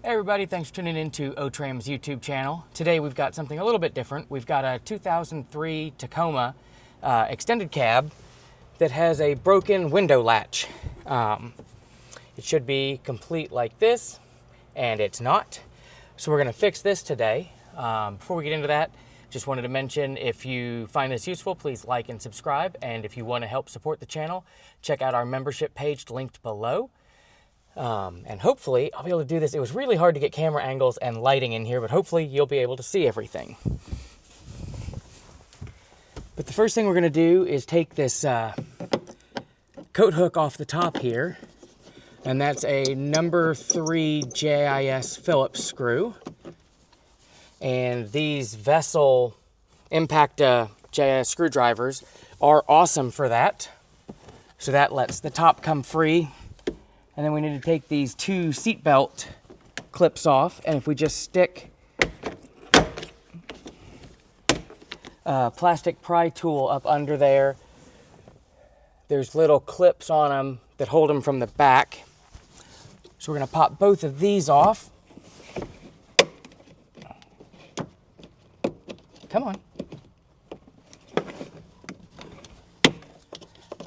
Hey everybody, thanks for tuning in to Otram's YouTube channel. Today we've got something a little bit different. We've got a 2003 Tacoma extended cab that has a broken window latch. It should be complete like this, and it's not. So we're gonna fix this today. Before we get into that, just wanted to mention, if you find this useful, please like and subscribe. And if you wanna help support the channel, check out our membership page linked below. And hopefully I'll be able to do this. It was really hard to get camera angles and lighting in here, but hopefully you'll be able to see everything. But the first thing we're going to do is take this coat hook off the top here, and that's a number 3 JIS Phillips screw. And these vessel impact JIS screwdrivers are awesome for that. So that lets the top come free. And then we need to take these 2 seatbelt clips off, and if we just stick a plastic pry tool up under there, there's little clips on them that hold them from the back. So we're going to pop both of these off. Come on.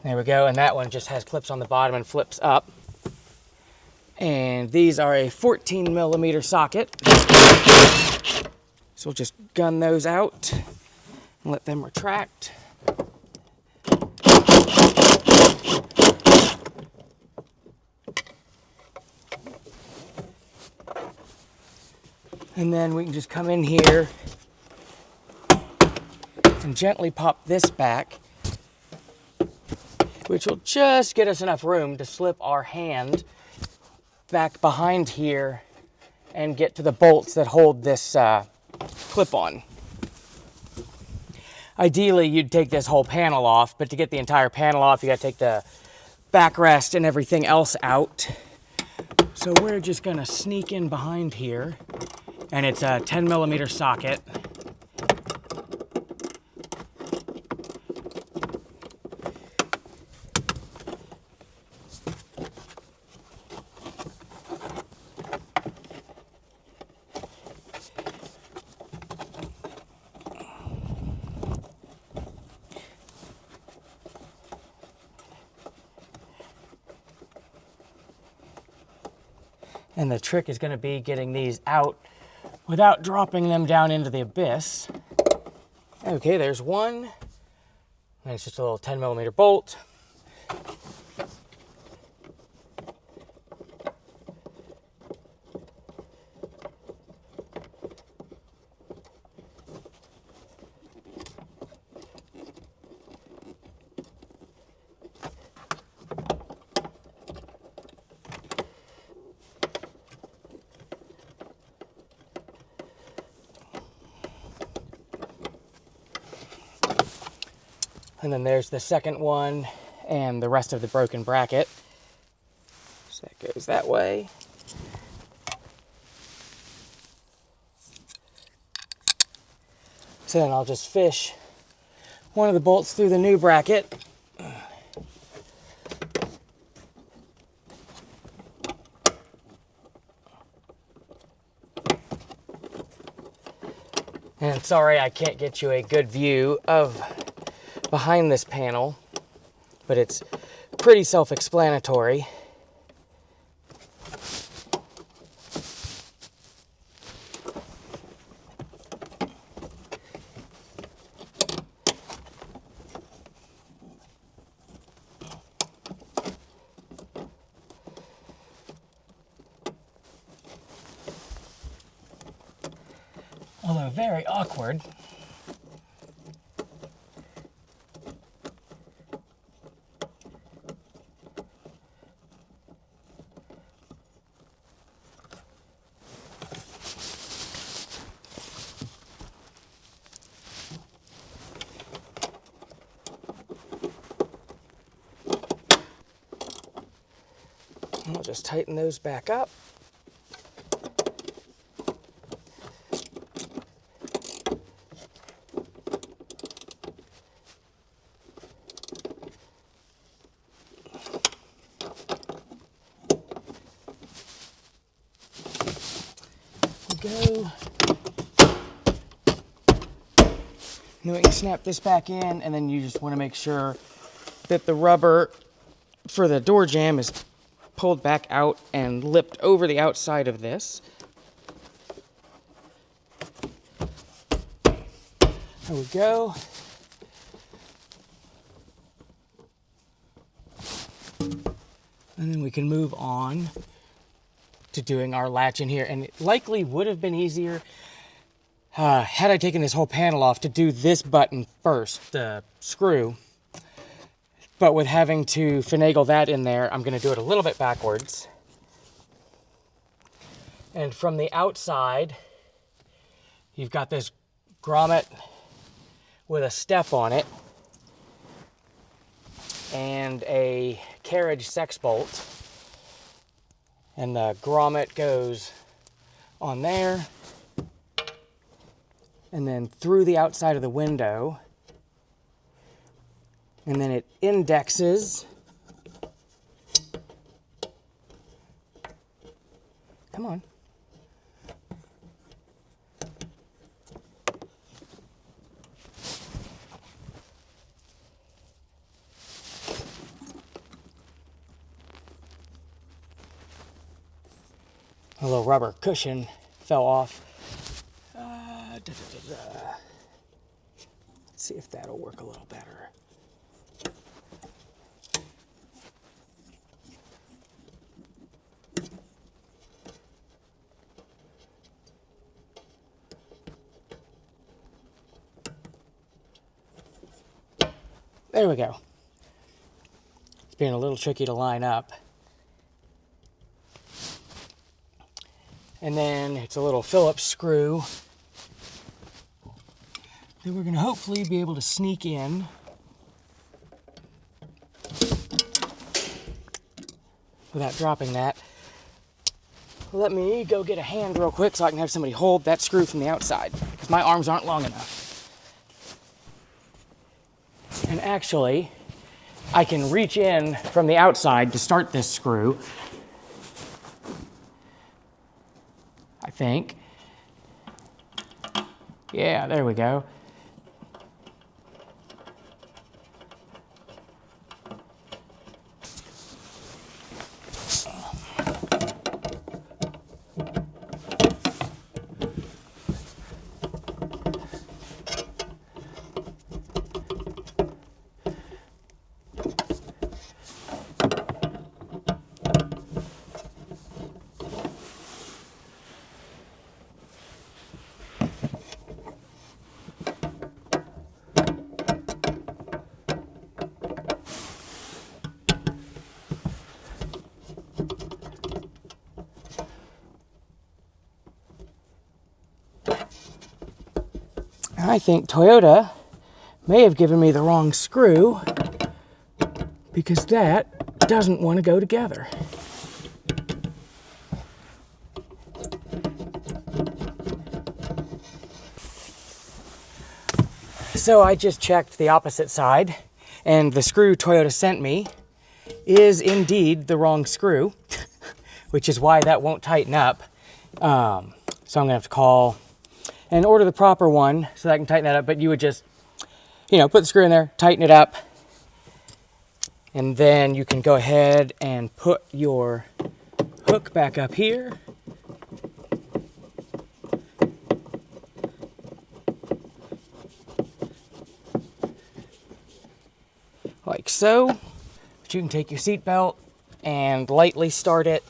There we go, and that one just has clips on the bottom and flips up. And these are a 14mm socket. So we'll just gun those out and let them retract. And then we can just come in here and gently pop this back, which will just get us enough room to slip our hand back behind here and get to the bolts that hold this clip on. Ideally, you'd take this whole panel off, but to get the entire panel off, you gotta take the backrest and everything else out. So we're just gonna sneak in behind here, and it's a 10mm socket. And the trick is going to be getting these out without dropping them down into the abyss. Okay, there's one. And it's just a little 10mm bolt. And then there's the second one and the rest of the broken bracket. So that goes that way. So then I'll just fish one of the bolts through the new bracket. And sorry I can't get you a good view of behind this panel, but it's pretty self-explanatory. Although very awkward. We'll just tighten those back up. go. And then we can snap this back in, and then you just want to make sure that the rubber for the door jamb is pulled back out and lipped over the outside of this. There we go. And then we can move on to doing our latch in here. And it likely would have been easier had I taken this whole panel off to do this button first, the screw. But with having to finagle that in there, I'm going to do it a little bit backwards. And from the outside, you've got this grommet with a step on it and a carriage sex bolt. And the grommet goes on there and then through the outside of the window. And then it indexes. Come on. A little rubber cushion fell off. Let's see if that'll work a little better. There we go. It's being a little tricky to line up. And then it's a little Phillips screw that we're going to hopefully be able to sneak in without dropping that. Let me go get a hand real quick so I can have somebody hold that screw from the outside, because my arms aren't long enough. And actually, I can reach in from the outside to start this screw, I think. Yeah, there we go. I think Toyota may have given me the wrong screw, because that doesn't want to go together. So I just checked the opposite side, and the screw Toyota sent me is indeed the wrong screw, which is why that won't tighten up. So I'm gonna have to call and order the proper one so that I can tighten that up. But you would just, put the screw in there, tighten it up, and then you can go ahead and put your hook back up here. Like so. But you can take your seat belt and lightly start it.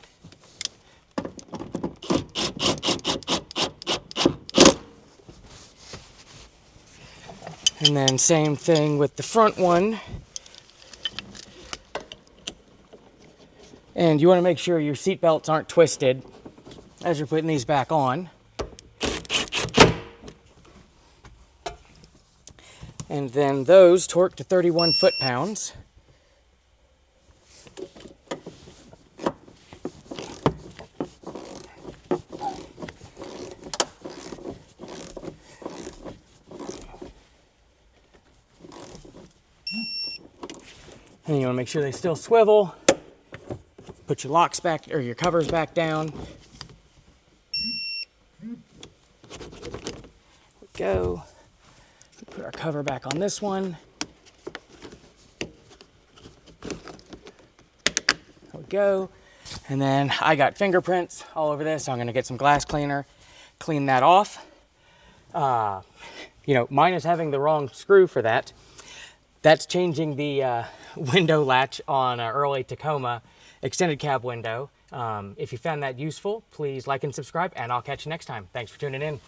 And then same thing with the front one. And you want to make sure your seat belts aren't twisted as you're putting these back on. And then those torque to 31 foot-pounds. And you want to make sure they still swivel. Put your locks back, or your covers back down. go. Put our cover back on this one. There we go. And then I got fingerprints all over this, so I'm gonna get some glass cleaner, clean that off. You know, minus having the wrong screw for that. That's changing the window latch on an early Tacoma extended cab window. If you found that useful, please like and subscribe, and I'll catch you next time. Thanks for tuning in.